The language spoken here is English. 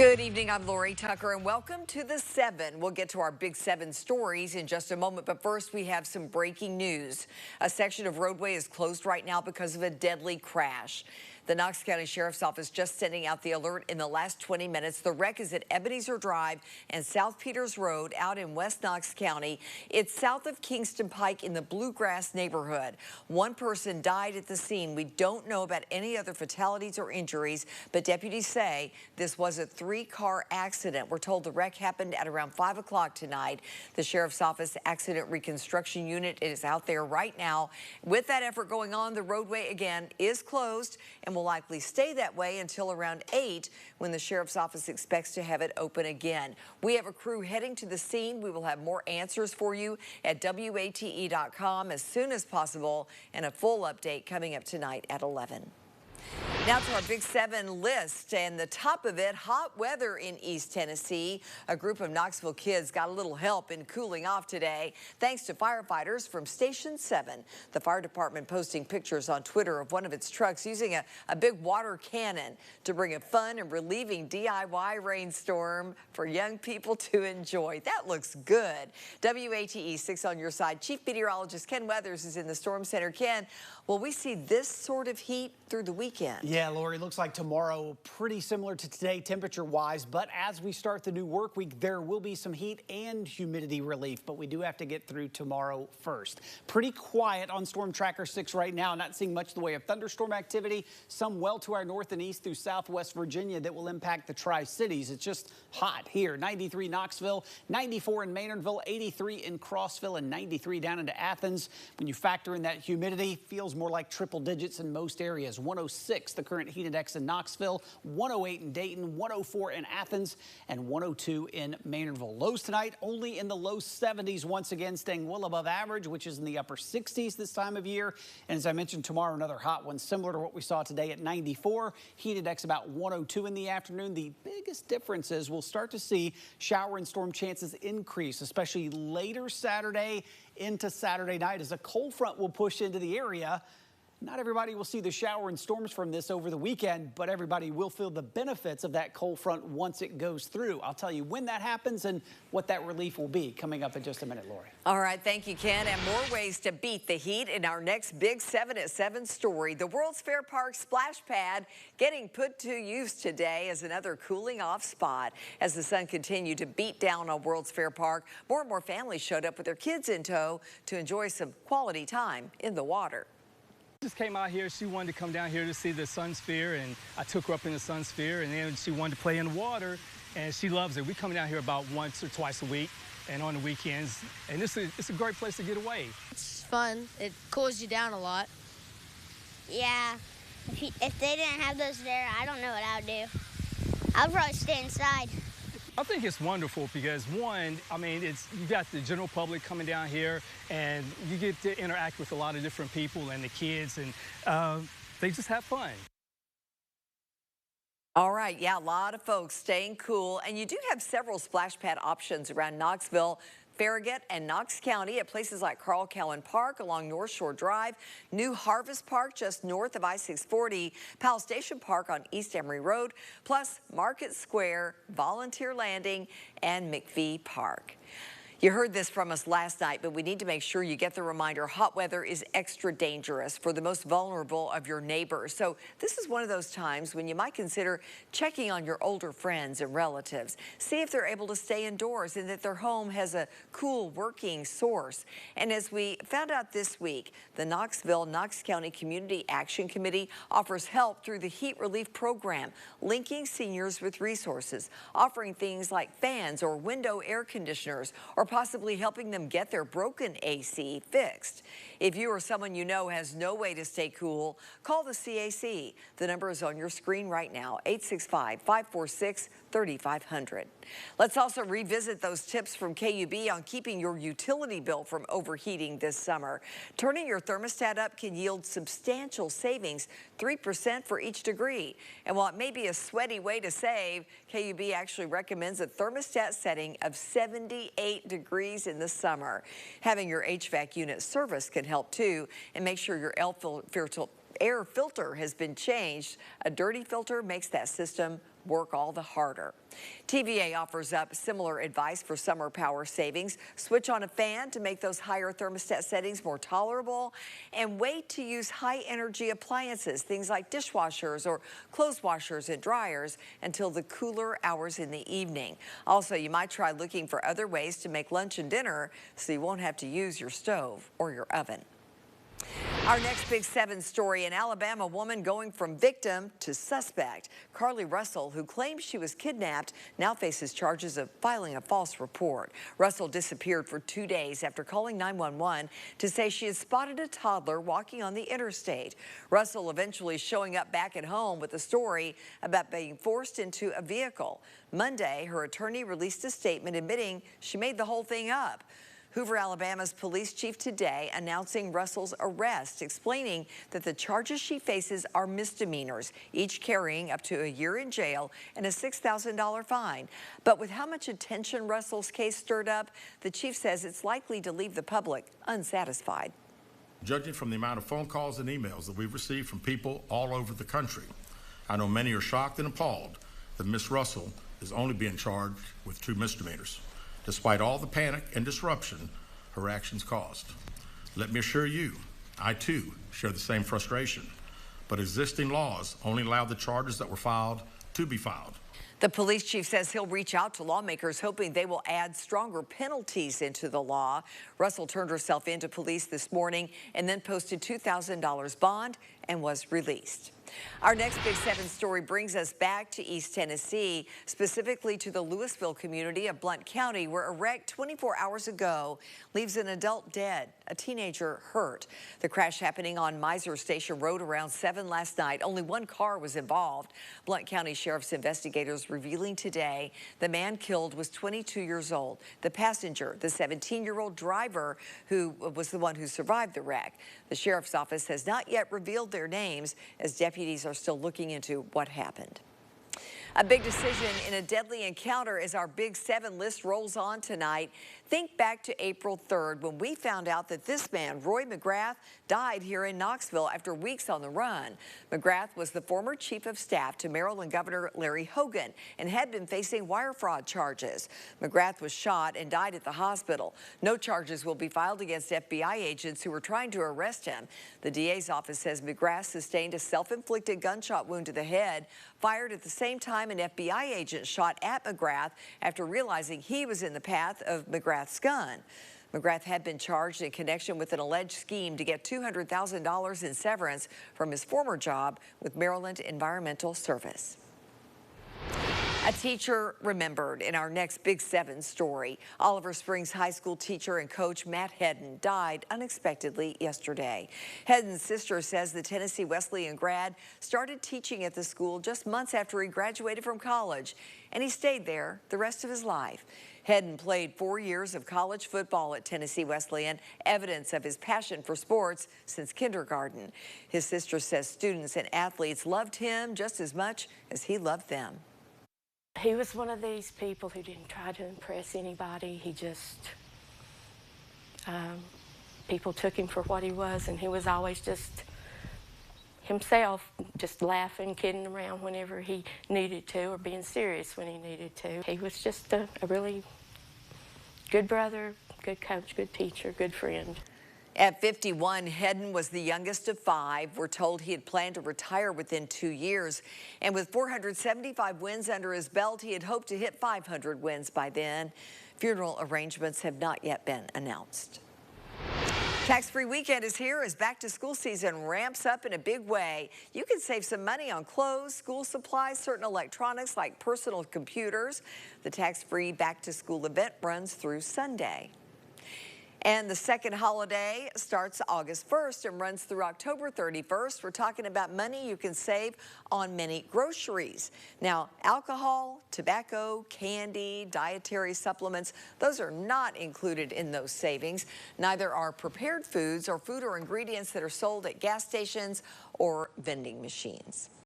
Good evening, I'm Lori Tucker, and welcome to the 7. We'll get to our Big 7 stories in just a moment, but first we have some breaking news. A section of roadway is closed right now because of a deadly crash. The Knox County Sheriff's Office just sending out the alert in the last 20 minutes. The wreck is at Ebenezer Drive and South Peters Road out in West Knox County. It's south of Kingston Pike in the Bluegrass neighborhood. One person died at the scene. We don't know about any other fatalities or injuries, but deputies say this was a three-car accident. We're told the wreck happened at around 5 o'clock tonight. The Sheriff's Office Accident Reconstruction Unit is out there right now. With that effort going on, the roadway again is closed and will likely stay that way until around 8 when the Sheriff's Office expects to have it open again. We have a crew heading to the scene. We will have more answers for you at WATE.com as soon as possible, and a full update coming up tonight at 11. Now to our Big 7 list, and the top of it, hot weather in East Tennessee. A group of Knoxville kids got a little help in cooling off today, thanks to firefighters from Station 7. The fire department posting pictures on Twitter of one of its trucks using a big water cannon to bring a fun and relieving DIY rainstorm for young people to enjoy. That looks good. WATE 6 on your side. Chief Meteorologist Ken Weathers is in the Storm Center. Ken, will we see this sort of heat through the weekend? Yeah, Lori, looks like tomorrow pretty similar to today temperature-wise, but as we start the new work week, there will be some heat and humidity relief, but we do have to get through tomorrow first. Pretty quiet on Storm Tracker 6 right now, not seeing much in the way of thunderstorm activity, some well to our north and east through southwest Virginia that will impact the Tri-Cities. It's just hot here. 93 Knoxville, 94 in Maynardville, 83 in Crossville, and 93 down into Athens. When you factor in that humidity, feels more like triple digits in most areas. 106 the current heat index in Knoxville, 108 in Dayton, 104 in Athens, and 102 in Maynardville. Lows tonight only in the low 70s, once again staying well above average, which is in the upper 60s this time of year. And as I mentioned, tomorrow another hot one similar to what we saw today at 94. Heat index about 102 in the afternoon. The biggest difference is we'll start to see shower and storm chances increase, especially later Saturday into Saturday night as a cold front will push into the area. Not everybody will see the shower and storms from this over the weekend, but everybody will feel the benefits of that cold front once it goes through. I'll tell you when that happens and what that relief will be coming up in just a minute, Lori. All right, thank you, Ken. And more ways to beat the heat in our next Big 7 at 7 story. The World's Fair Park splash pad getting put to use today as another cooling off spot. As the sun continued to beat down on World's Fair Park, more and more families showed up with their kids in tow to enjoy some quality time in the water. Just came out here. She wanted to come down here to see the Sun Sphere, and I took her up in the Sun Sphere, and then she wanted to play in the water, and she loves it. We come down here about once or twice a week and on the weekends, and it's a great place to get away. It's fun. It cools you down a lot. Yeah. If they didn't have those there, I don't know what I would do. I would probably stay inside. I think it's wonderful because, one, I mean, you got the general public coming down here, and you get to interact with a lot of different people and the kids, and they just have fun. All right, yeah, a lot of folks staying cool, and you do have several splash pad options around Knoxville, Farragut, and Knox County at places like Carl Cowan Park along North Shore Drive, New Harvest Park just north of I-640, Powell Station Park on East Emory Road, plus Market Square, Volunteer Landing, and McVee Park. You heard this from us last night, but we need to make sure you get the reminder hot weather is extra dangerous for the most vulnerable of your neighbors. So this is one of those times when you might consider checking on your older friends and relatives. See if they're able to stay indoors and that their home has a cool working source. And as we found out this week, the Knox County Community Action Committee offers help through the Heat Relief Program, linking seniors with resources, offering things like fans or window air conditioners, or possibly helping them get their broken AC fixed. If you or someone you know has no way to stay cool, call the CAC. The number is on your screen right now, 865-546-3500. Let's also revisit those tips from KUB on keeping your utility bill from overheating this summer. Turning your thermostat up can yield substantial savings, 3% for each degree. And while it may be a sweaty way to save, KUB actually recommends a thermostat setting of 78 degrees in the summer. Having your HVAC unit serviced can help too, and make sure your air filter has been changed. A dirty filter makes that system work all the harder. TVA offers up similar advice for summer power savings. Switch on a fan to make those higher thermostat settings more tolerable, and wait to use high energy appliances, things like dishwashers or clothes washers and dryers, until the cooler hours in the evening. Also, you might try looking for other ways to make lunch and dinner so you won't have to use your stove or your oven. Our next Big 7 story, in Alabama, a woman going from victim to suspect. Carly Russell, who claims she was kidnapped, now faces charges of filing a false report. Russell disappeared for 2 days after calling 911 to say she had spotted a toddler walking on the interstate. Russell eventually showing up back at home with a story about being forced into a vehicle. Monday, her attorney released a statement admitting she made the whole thing up. Hoover, Alabama's police chief today announcing Russell's arrest, explaining that the charges she faces are misdemeanors, each carrying up to a year in jail and a $6,000 fine. But with how much attention Russell's case stirred up, the chief says it's likely to leave the public unsatisfied. Judging from the amount of phone calls and emails that we've received from people all over the country, I know many are shocked and appalled that Miss Russell is only being charged with 2 misdemeanors, despite all the panic and disruption her actions caused. Let me assure you, I too share the same frustration, but existing laws only allow the charges that were filed to be filed. The police chief says he'll reach out to lawmakers, hoping they will add stronger penalties into the law. Russell turned herself into police this morning and then posted $2,000 bond and was released. Our next Big 7 story brings us back to East Tennessee, specifically to the Louisville community of Blount County, where a wreck 24 hours ago leaves an adult dead, a teenager hurt. The crash happening on Miser Station Road around 7 last night. Only 1 car was involved. Blount County Sheriff's investigators revealing today the man killed was 22 years old. The passenger, the 17-year-old driver, who was the one who survived the wreck. The sheriff's office has not yet revealed their names, as deputies are still looking into what happened. A big decision in a deadly encounter as our Big 7 list rolls on tonight. Think back to April 3rd when we found out that this man, Roy McGrath, died here in Knoxville after weeks on the run. McGrath was the former chief of staff to Maryland Governor Larry Hogan and had been facing wire fraud charges. McGrath was shot and died at the hospital. No charges will be filed against FBI agents who were trying to arrest him. The DA's office says McGrath sustained a self-inflicted gunshot wound to the head, fired at the same time an FBI agent shot at McGrath after realizing he was in the path of McGrath's gun. McGrath had been charged in connection with an alleged scheme to get $200,000 in severance from his former job with Maryland Environmental Service. A teacher remembered in our next Big 7 story. Oliver Springs High School teacher and coach Matt Headden died unexpectedly yesterday. Hedden's sister says the Tennessee Wesleyan grad started teaching at the school just months after he graduated from college, and he stayed there the rest of his life. Headden played 4 years of college football at Tennessee Wesleyan, evidence of his passion for sports since kindergarten. His sister says students and athletes loved him just as much as he loved them. He was one of these people who didn't try to impress anybody. He just, people took him for what he was, and he was always just himself, just laughing, kidding around whenever he needed to, or being serious when he needed to. He was just a really good brother, good coach, good teacher, good friend. At 51, Headden was the youngest of 5. We're told he had planned to retire within 2 years. And with 475 wins under his belt, he had hoped to hit 500 wins by then. Funeral arrangements have not yet been announced. Tax-free weekend is here as back-to-school season ramps up in a big way. You can save some money on clothes, school supplies, certain electronics like personal computers. The tax-free back-to-school event runs through Sunday. And the second holiday starts August 1st and runs through October 31st. We're talking about money you can save on many groceries. Now, alcohol, tobacco, candy, dietary supplements, those are not included in those savings. Neither are prepared foods or food or ingredients that are sold at gas stations or vending machines.